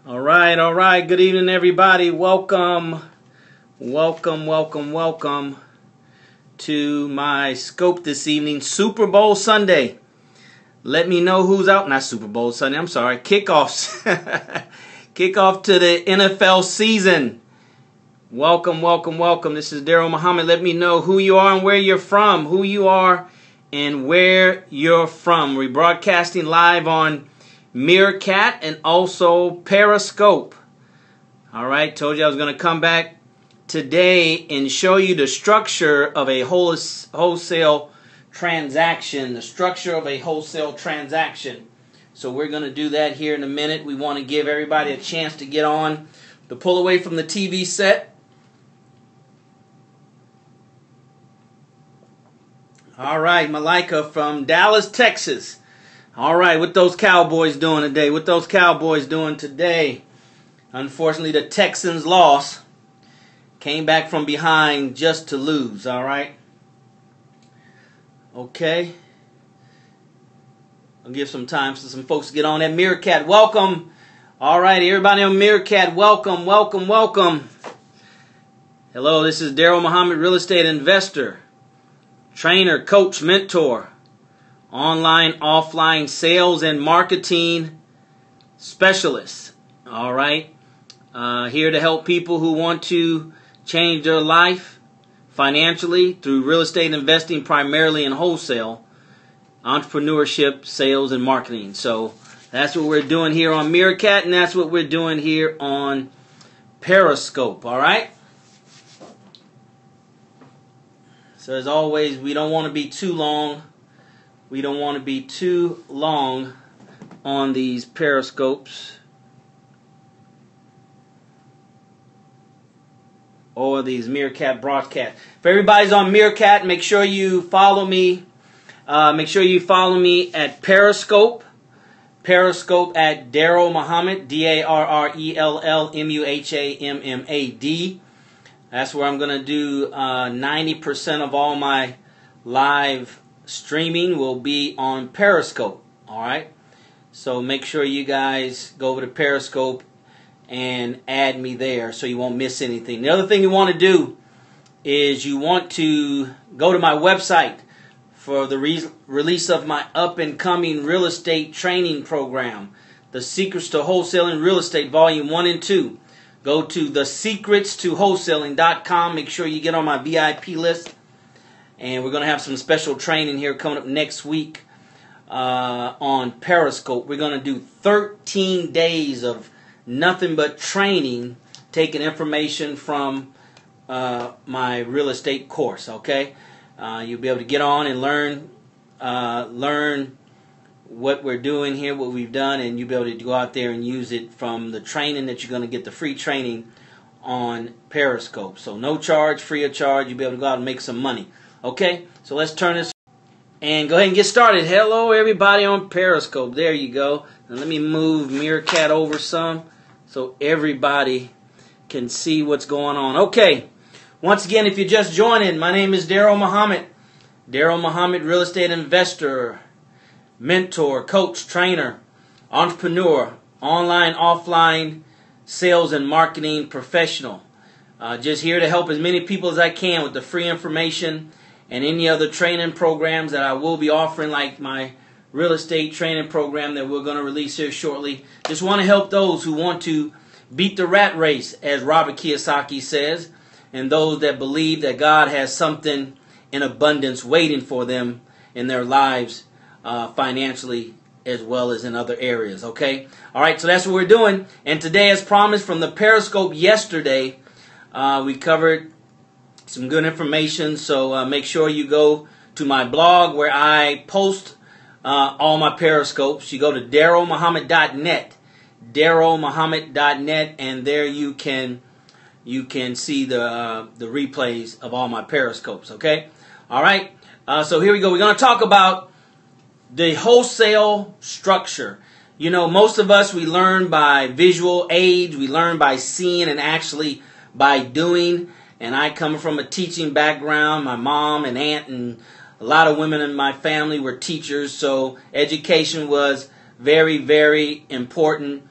All right. Good evening, everybody. Welcome to my scope this evening. Super Bowl Sunday. Let me know who's out. Not Super Bowl Sunday, I'm sorry. Kickoffs. Kickoff to the NFL season. Welcome. This is Daryl Muhammad. Let me know who you are and where you're from. Who you are and where you're from. We're broadcasting live on Meerkat and also Periscope. All right, told you I was going to come back today and show you the structure of a wholesale transaction. So we're going to do that here in a minute. We want to give everybody a chance to get on, to pull away from the TV set. All right, Malika from Dallas, Texas. All right, what those Cowboys doing today? Unfortunately, the Texans lost. Came back from behind just to lose, all right? Okay. I'll give some time for some folks to get on that. Meerkat, welcome. All right, everybody on Meerkat, welcome. Hello, this is Daryl Muhammad, real estate investor, trainer, coach, mentor, online, offline sales and marketing specialist. All right. Here to help people who want to change their life financially through real estate investing, primarily in wholesale, entrepreneurship, sales, and marketing. So that's what we're doing here on Meerkat, and that's what we're doing here on Periscope. All right. So as always, we don't want to be too long. On these Periscopes or these Meerkat broadcasts. If everybody's on Meerkat, make sure you follow me. Make sure you follow me at Periscope. Periscope at Daryl Muhammad, DARRELLMUHAMMAD. That's where I'm going to do 90% of all my live streaming will be on Periscope. All right. So make sure you guys go over to Periscope and add me there so you won't miss anything. The other thing you want to do is you want to go to my website for the release of my up-and-coming real estate training program, The Secrets to Wholesaling Real Estate, Volume 1 and 2. Go to thesecretstowholesaling.com. Make sure you get on my VIP list. And we're going to have some special training here coming up next week on Periscope. We're going to do 13 days of nothing but training, taking information from my real estate course, okay? You'll be able to get on and learn what we're doing here, what we've done, and you'll be able to go out there and use it from the training that you're going to get, the free training on Periscope. So no charge, free of charge. You'll be able to go out and make some money. Okay, so let's turn this and go ahead and get started. Hello, everybody on Periscope. There you go. Now let me move Meerkat over some so everybody can see what's going on. Okay, once again, if you're just joining, my name is Daryl Muhammad. Daryl Muhammad, real estate investor, mentor, coach, trainer, entrepreneur, online, offline, sales and marketing professional. Just here to help as many people as I can with the free information and any other training programs that I will be offering, like my real estate training program that we're going to release here shortly. Just want to help those who want to beat the rat race, as Robert Kiyosaki says, and those that believe that God has something in abundance waiting for them in their lives, financially as well as in other areas. Okay? All right, so that's what we're doing. And today, as promised from the Periscope yesterday, we covered some good information, so make sure you go to my blog where I post all my Periscopes. You go to darylmuhammad.net, darylmuhammad.net, and there you can see the replays of all my Periscopes. Okay, all right. So here we go. We're going to talk about the wholesale structure. You know, most of us, we learn by visual aids, we learn by seeing and actually by doing. And I come from a teaching background. My mom and aunt and a lot of women in my family were teachers, so education was very, very important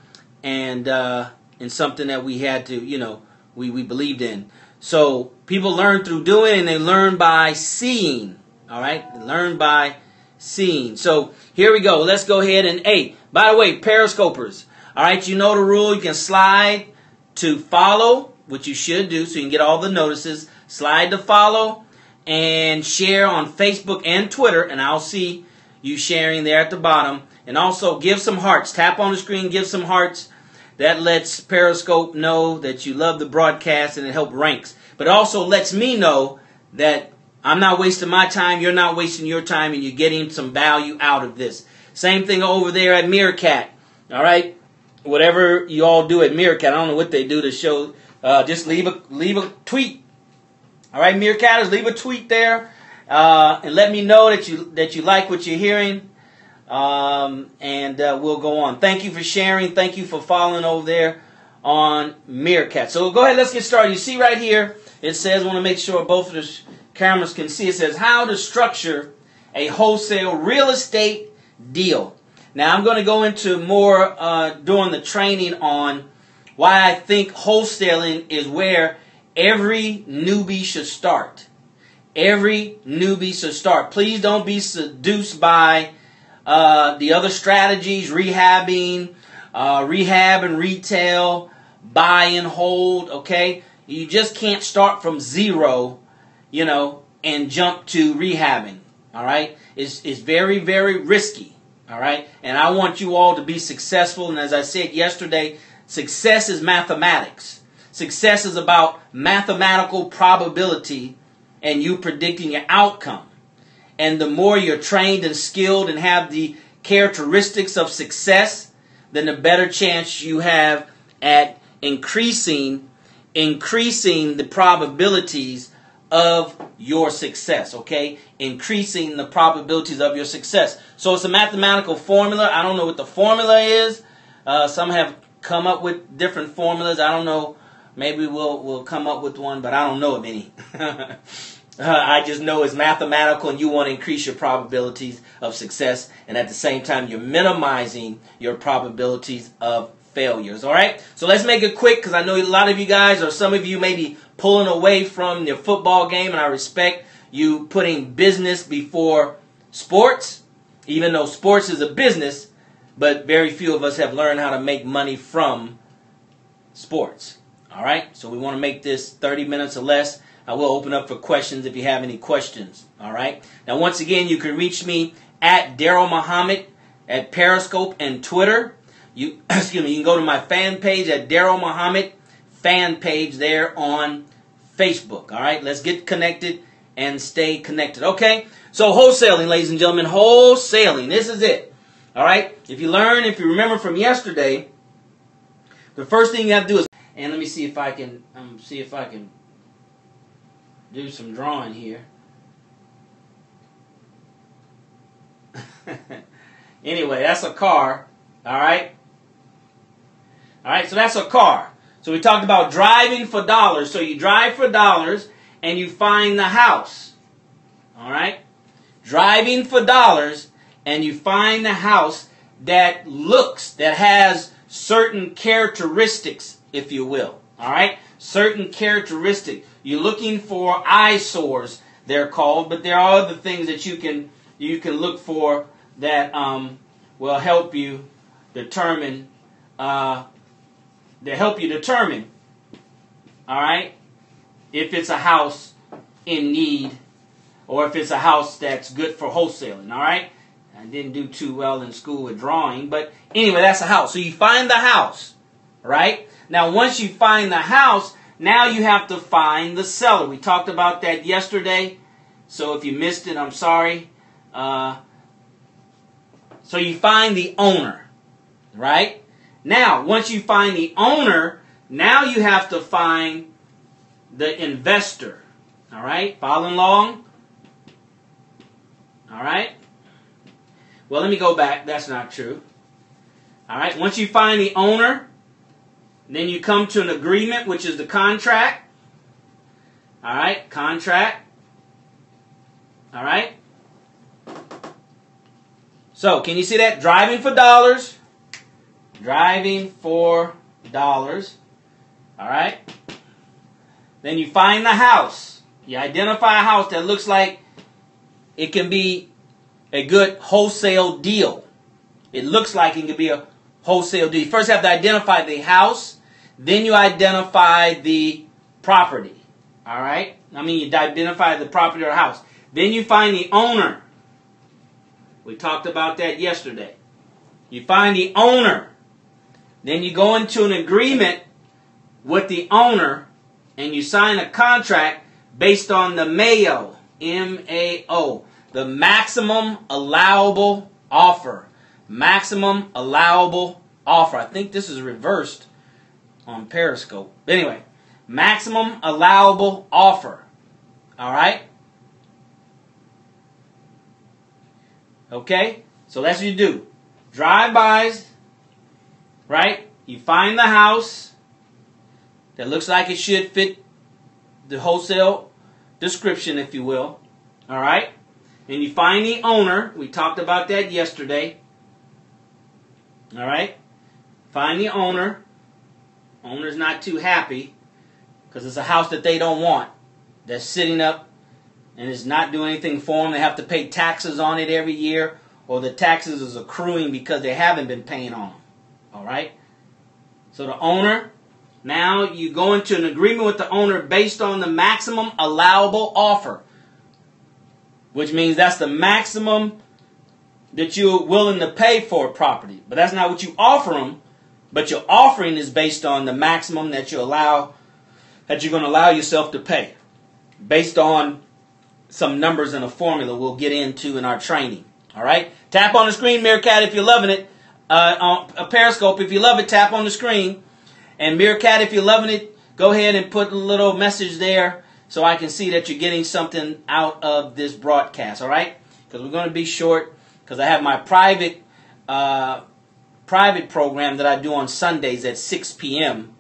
and something that we had to, we believed in. So people learn through doing, and they learn by seeing. All right, they learn by seeing. So here we go. Let's go ahead and, hey, by the way, Periscopers. All right, you know the rule. You can slide to follow, which you should do, so you can get all the notices. Slide to follow and share on Facebook and Twitter, and I'll see you sharing there at the bottom. And also give some hearts. Tap on the screen, give some hearts. That lets Periscope know that you love the broadcast, and it helps ranks. But it also lets me know that I'm not wasting my time, you're not wasting your time, and you're getting some value out of this. Same thing over there at Meerkat. All right? Whatever you all do at Meerkat, I don't know what they do to show. Just leave a tweet. All right, Meerkatters, leave a tweet there, and let me know that you like what you're hearing. And we'll go on. Thank you for sharing. Thank you for following over there on Meerkat. So go ahead, let's get started. You see right here, it says, I want to make sure both of the cameras can see. It says how to structure a wholesale real estate deal. Now I'm going to go into more during the training on why I think wholesaling is where every newbie should start. Every newbie should start. Please don't be seduced by the other strategies, rehabbing, rehab and retail, buy and hold, okay? You just can't start from zero, and jump to rehabbing, all right? It's very, very risky, all right? And I want you all to be successful. And as I said yesterday, success is mathematics. Success is about mathematical probability and you predicting your outcome. And the more you're trained and skilled and have the characteristics of success, then the better chance you have at increasing the probabilities of your success, okay? Increasing the probabilities of your success. So it's a mathematical formula. I don't know what the formula is. Some have come up with different formulas. I don't know. Maybe we'll come up with one, but I don't know of any. I just know it's mathematical, and you want to increase your probabilities of success, and at the same time, you're minimizing your probabilities of failures. All right? So let's make it quick, because I know a lot of you guys, or some of you may be pulling away from your football game, and I respect you putting business before sports, even though sports is a business, but very few of us have learned how to make money from sports. All right? So we want to make this 30 minutes or less. I will open up for questions if you have any questions. All right. Now, once again, you can reach me at Daryl Muhammad at Periscope and Twitter. You can go to my fan page at Daryl Muhammad fan page there on Facebook. All right. Let's get connected and stay connected. Okay. So wholesaling, ladies and gentlemen, wholesaling. This is it. All right. If you remember from yesterday, the first thing you have to do is, and let me see if I can do some drawing here. Anyway, that's a car. All right. All right, so that's a car. So we talked about driving for dollars. So you drive for dollars and you find the house. All right. Driving for dollars and you find the house that has certain characteristics, if you will. All right. Certain characteristics. You're looking for eyesores, they're called, but there are other things that you can look for that will help you determine. All right, if it's a house in need, or if it's a house that's good for wholesaling. All right, I didn't do too well in school with drawing, but anyway, that's a house. So you find the house, right? Now, once you find the house, now you have to find the seller. We talked about that yesterday. So if you missed it, I'm sorry. So you find the owner, right? Now, once you find the owner, now you have to find the investor. All right? Following along? All right? Well, let me go back. That's not true. All right? Once you find the owner, then you come to an agreement, which is the contract. All right, contract. All right. So, can you see that? Driving for dollars. Driving for dollars. All right. Then you find the house. You identify a house that looks like it can be a good wholesale deal. It looks like it can be a wholesale deal. You first have to identify the house. Then you identify the property. All right. I mean, you identify the property or the house. Then you find the owner. We talked about that yesterday. You find the owner. Then you go into an agreement with the owner and you sign a contract based on the MAO, M-A-O, the maximum allowable offer. Maximum allowable offer. I think this is reversed on Periscope. Anyway, maximum allowable offer. All right? Okay? So that's what you do. Drive-bys, right? You find the house that looks like it should fit the wholesale description, if you will. All right? And you find the owner. We talked about that yesterday. All right? Find the owner. Owner's not too happy because it's a house that they don't want. That's sitting up and it's not doing anything for them. They have to pay taxes on it every year, or the taxes is accruing because they haven't been paying on them. All right? So the owner, now you go into an agreement with the owner based on the maximum allowable offer, which means that's the maximum that you're willing to pay for a property. But that's not what you offer them, but your offering is based on the maximum that you're going to allow yourself to pay, based on some numbers and a formula we'll get into in our training. All right? Tap on the screen, Meerkat, if you're loving it. On a Periscope, if you love it, tap on the screen. And Meerkat, if you're loving it, go ahead and put a little message there so I can see that you're getting something out of this broadcast. All right? Because we're going to be short, because I have my private program that I do on Sundays at 6 p.m.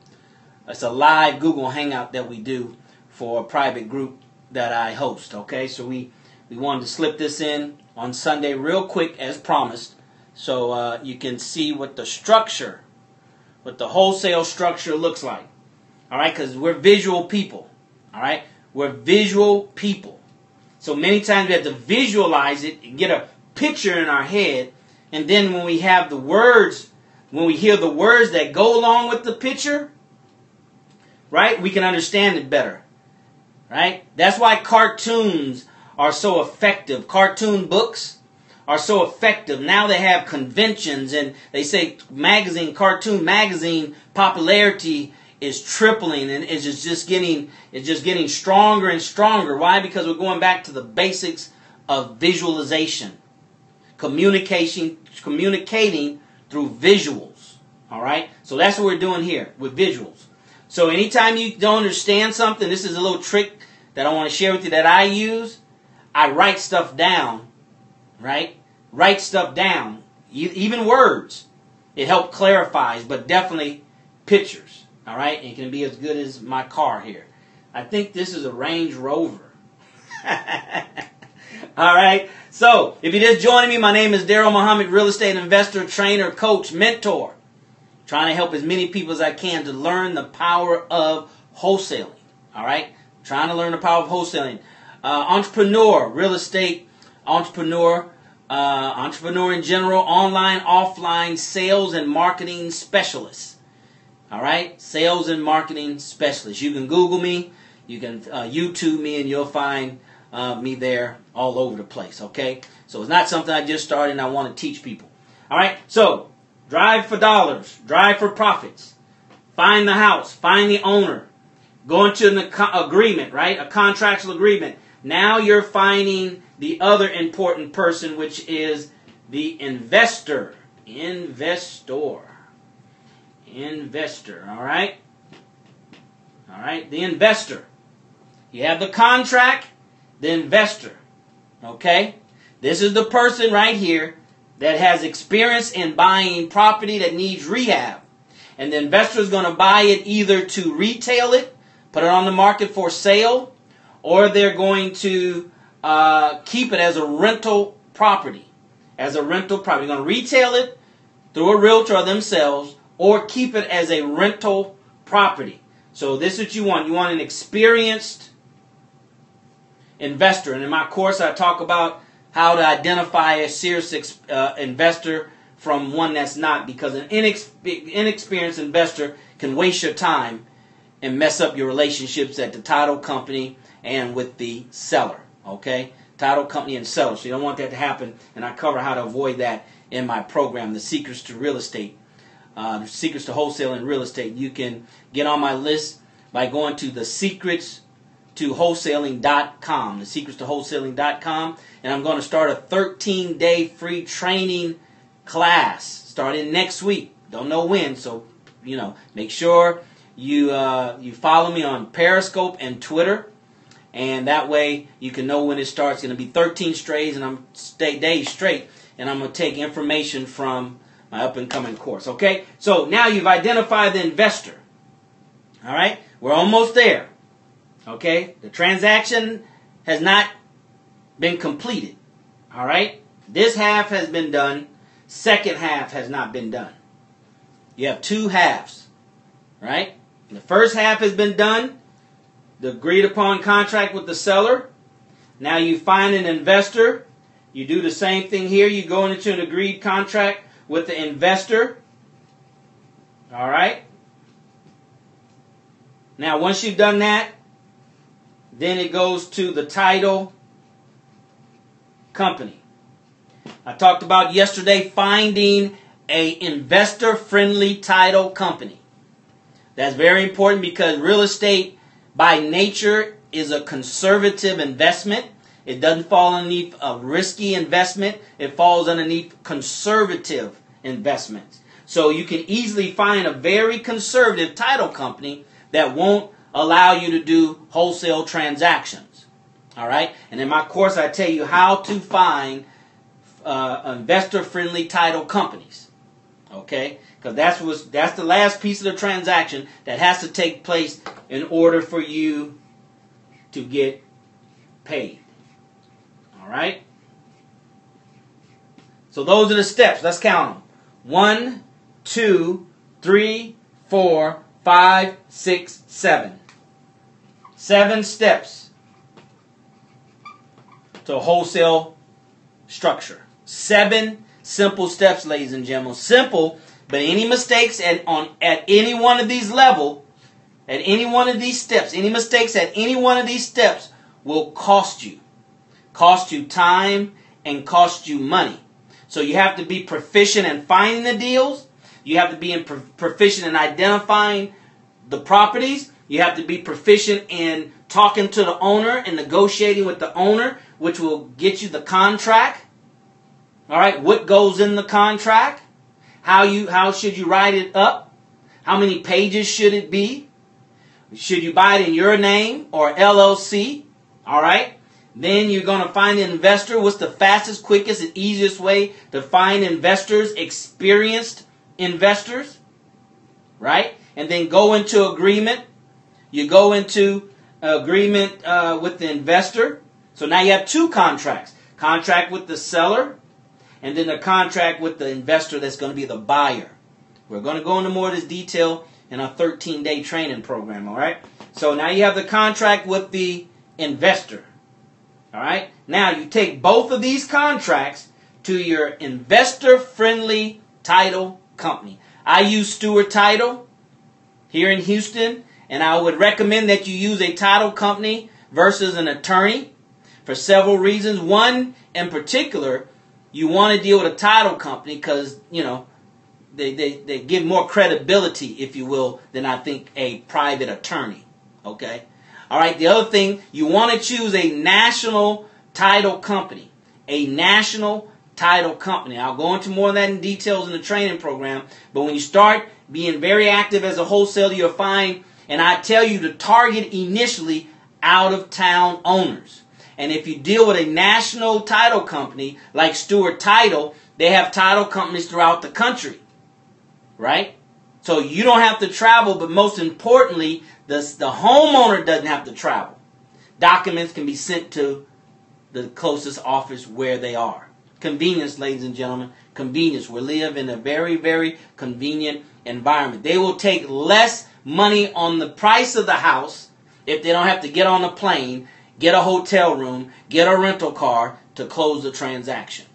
It's a live Google Hangout that we do for a private group that I host. Okay, so we wanted to slip this in on Sunday real quick as promised, so you can see what the structure, what the wholesale structure looks like. All right, because we're visual people. All right, we're visual people. So many times we have to visualize it and get a picture in our head, and then when we have the words, when we hear the words that go along with the picture, right, we can understand it better. Right? That's why cartoons are so effective. Cartoon books are so effective. Now they have conventions, and they say cartoon magazine popularity is tripling, and it's just getting stronger and stronger. Why? Because we're going back to the basics of visualization. Communicating through visuals. All right? So that's what we're doing here with visuals. So anytime you don't understand something, this is a little trick that I want to share with you that I use. I write stuff down, right? Write stuff down, even words. It helps clarify, but definitely pictures, all right? It can be as good as my car here. I think this is a Range Rover. All right? So, if you're just joining me, my name is Daryl Muhammad, real estate investor, trainer, coach, mentor. Trying to help as many people as I can to learn the power of wholesaling. All right? Trying to learn the power of wholesaling. Entrepreneur, real estate entrepreneur, entrepreneur in general, online, offline, sales and marketing specialist. All right? Sales and marketing specialist. You can Google me. You can YouTube me, and you'll find me there all over the place. Okay? So it's not something I just started and I want to teach people. All right? So, drive for dollars. Drive for profits. Find the house. Find the owner. Go into an agreement, right? A contractual agreement. Now you're finding the other important person, which is the investor. Investor. All right? All right? The investor. You have the contract, the investor. Okay? This is the person right here that has experience in buying property that needs rehab. And the investor is going to buy it either to retail it, put it on the market for sale, or they're going to keep it as a rental property. As a rental property. They're going to retail it, through a realtor or themselves, or keep it as a rental property. So this is what you want. You want an experienced investor. And in my course, I talk about how to identify a serious investor from one that's not, because an inexperienced investor can waste your time and mess up your relationships at the title company and with the seller. Okay? Title company and seller. So you don't want that to happen. And I cover how to avoid that in my program, The Secrets to Real Estate. The Secrets to Wholesale and Real Estate. You can get on my list by going to thesecretstowholesaling.com. Thesecretstowholesaling.com. And I'm going to start a 13-day free training class starting next week. Don't know when, so make sure you follow me on Periscope and Twitter, and that way you can know when it starts. It's going to be 13 days straight, and I'm going to take information from my up-and-coming course. Okay, so now you've identified the investor. All right, we're almost there. Okay, the transaction has not been completed. All right, this half has been done. Second half has not been done. You have two halves, right? The first half has been done, the agreed upon contract with the seller. Now you find an investor. You do the same thing here. You go into an agreed contract with the investor. All right? Now once you've done that, then it goes to the title company. I talked about yesterday finding an investor-friendly title company. That's very important because real estate by nature is a conservative investment. It doesn't fall underneath a risky investment. It falls underneath conservative investments. So you can easily find a very conservative title company that won't allow you to do wholesale transactions. All right? And in my course, I tell you how to find investor-friendly title companies. Okay? Because that's the last piece of the transaction that has to take place in order for you to get paid. All right? So those are the steps. Let's count them. 1, 2, 3, 4, 5, 6, 7. 7 steps to a wholesale structure. 7 simple steps, ladies and gentlemen. Simple, but any mistakes at any one of these levels, at any one of these steps, any mistakes at any one of these steps will cost you. Cost you time and cost you money. So you have to be proficient in finding the deals. You have to be proficient in identifying the properties. You have to be proficient in talking to the owner and negotiating with the owner, which will get you the contract. All right, what goes in the contract? How should you write it up? How many pages should it be? Should you buy it in your name or LLC? All right. Then you're going to find an investor. What's the fastest, quickest, and easiest way to find investors? Experienced investors. Right? And then go into agreement. You go into agreement with the investor. So now you have 2 contracts. Contract with the seller, and then a contract with the investor that's going to be the buyer. We're going to go into more of this detail in our 13-day training program, all right? So now you have the contract with the investor, all right? Now you take both of these contracts to your investor-friendly title company. I use Stewart Title here in Houston, and I would recommend that you use a title company versus an attorney for several reasons. One in particular, you want to deal with a title company because, they give more credibility, if you will, than I think a private attorney. Okay? All right, the other thing, you want to choose a national title company. A national title company. I'll go into more of that in details in the training program, but when you start being very active as a wholesaler, you'll find, and I tell you to target initially out-of-town owners. And if you deal with a national title company like Stewart Title, they have title companies throughout the country. Right? So you don't have to travel, but most importantly, the homeowner doesn't have to travel. Documents can be sent to the closest office where they are. Convenience, ladies and gentlemen. Convenience. We live in a very, very convenient environment. They will take less money on the price of the house if they don't have to get on a plane, get a hotel room, get a rental car to close the transaction.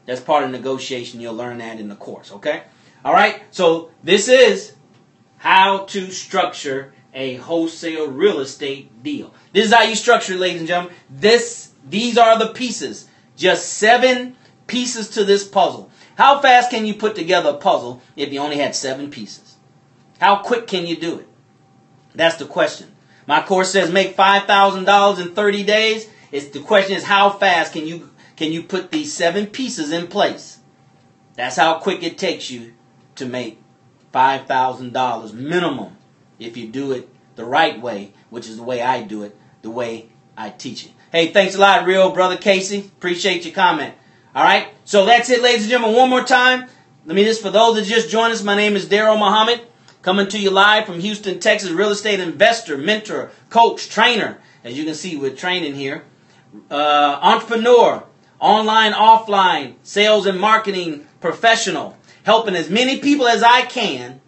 That's part of negotiation. You'll learn that in the course, okay? All right, so this is how to structure a wholesale real estate deal. This is how you structure it, ladies and gentlemen. These are the pieces. Just 7 pieces to this puzzle. How fast can you put together a puzzle if you only had 7 pieces? How quick can you do it? That's the question. My course says make $5,000 in 30 days. The question is how fast can you put these 7 pieces in place? That's how quick it takes you to make $5,000 minimum if you do it the right way, which is the way I do it, the way I teach it. Hey, thanks a lot, real brother Casey. Appreciate your comment. All right, so that's it, ladies and gentlemen. One more time. Let me just, for those that just joined us, my name is Daryl Muhammad, coming to you live from Houston, Texas. Real estate investor, mentor, coach, trainer. As you can see, we're training here. Entrepreneur, online, offline, sales and marketing professional, helping as many people as I can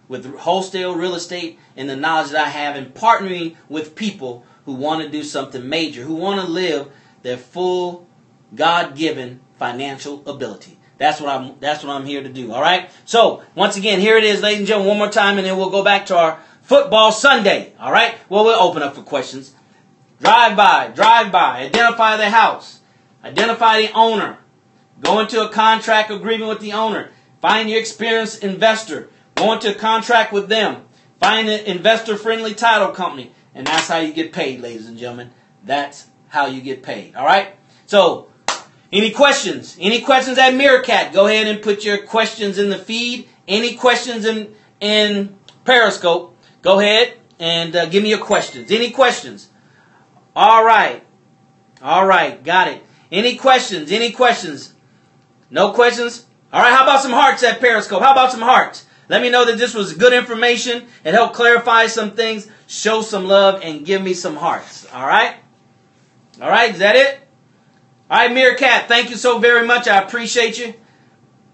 with wholesale real estate and the knowledge that I have, and partnering with people who want to do something major, who want to live their full God-given financial ability. That's what I'm here to do. All right. So once again, here it is, ladies and gentlemen, one more time, and then we'll go back to our football Sunday. All right. Well, we'll open up for questions. Drive by, identify the house, identify the owner, go into a contract agreement with the owner, find your experienced investor, go into a contract with them, find an investor-friendly title company, and that's how you get paid, ladies and gentlemen. That's how you get paid. All right. So, any questions? Any questions at Meerkat? Go ahead and put your questions in the feed. Any questions in Periscope? Go ahead and give me your questions. Any questions? All right. All right. Got it. Any questions? Any questions? No questions? All right. How about some hearts at Periscope? How about some hearts? Let me know that this was good information. It helped clarify some things. Show some love and give me some hearts. All right? All right. Is that it? All right, Meerkat. Thank you so very much. I appreciate you.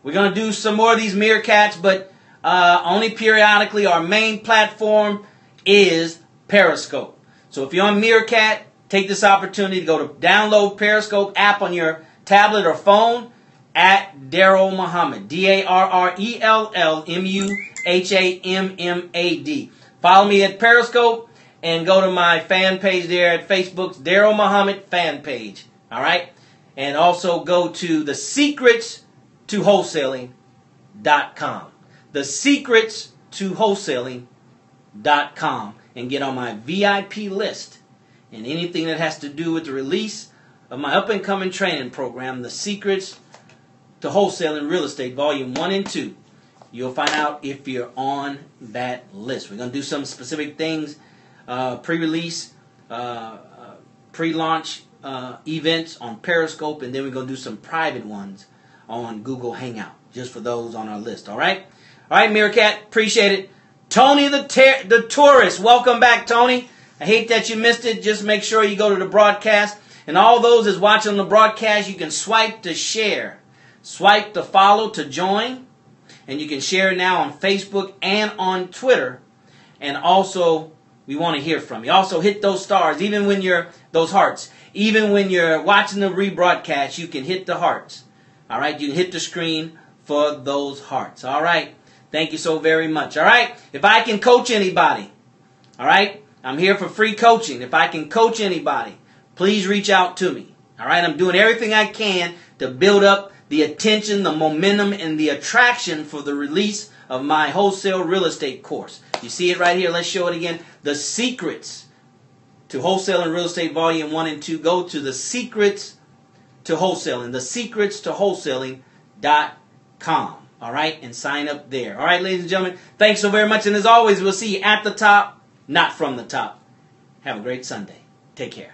We're going to do some more of these Meerkats, but only periodically. Our main platform is Periscope. So if you're on Meerkat, take this opportunity to go to download Periscope app on your tablet or phone at Daryl Muhammad. DARRELLMUHAMMAD. Follow me at Periscope and go to my fan page there at Facebook's Daryl Muhammad fan page. All right? And also go to thesecretstowholesaling.com. Thesecretstowholesaling.com. And get on my VIP list. And anything that has to do with the release of my up-and-coming training program, The Secrets to Wholesaling Real Estate, Volume 1 and 2. You'll find out if you're on that list. We're going to do some specific things, pre-release, pre-launch events on Periscope, and then we're going to do some private ones on Google Hangout, just for those on our list. All right? All right, Meerkat, appreciate it. Tony the tourist, welcome back, Tony. I hate that you missed it. Just make sure you go to the broadcast. And all those that's watching the broadcast, you can swipe to share. Swipe to follow to join. And you can share it now on Facebook and on Twitter. And also, we want to hear from you. Also, hit those stars, even when those hearts. Even when you're watching the rebroadcast, you can hit the hearts. All right? You can hit the screen for those hearts. All right? Thank you so very much. All right? If I can coach anybody, all right? I'm here for free coaching. If I can coach anybody, please reach out to me. All right? I'm doing everything I can to build up the attention, the momentum, and the attraction for the release of my wholesale real estate course. You see it right here. Let's show it again. The Secrets to Wholesaling Real Estate Volume 1 and 2. Go to The Secrets to Wholesaling. thesecretstowholesaling.com. All right? And sign up there. All right, ladies and gentlemen. Thanks so very much. And as always, we'll see you at the top, not from the top. Have a great Sunday. Take care.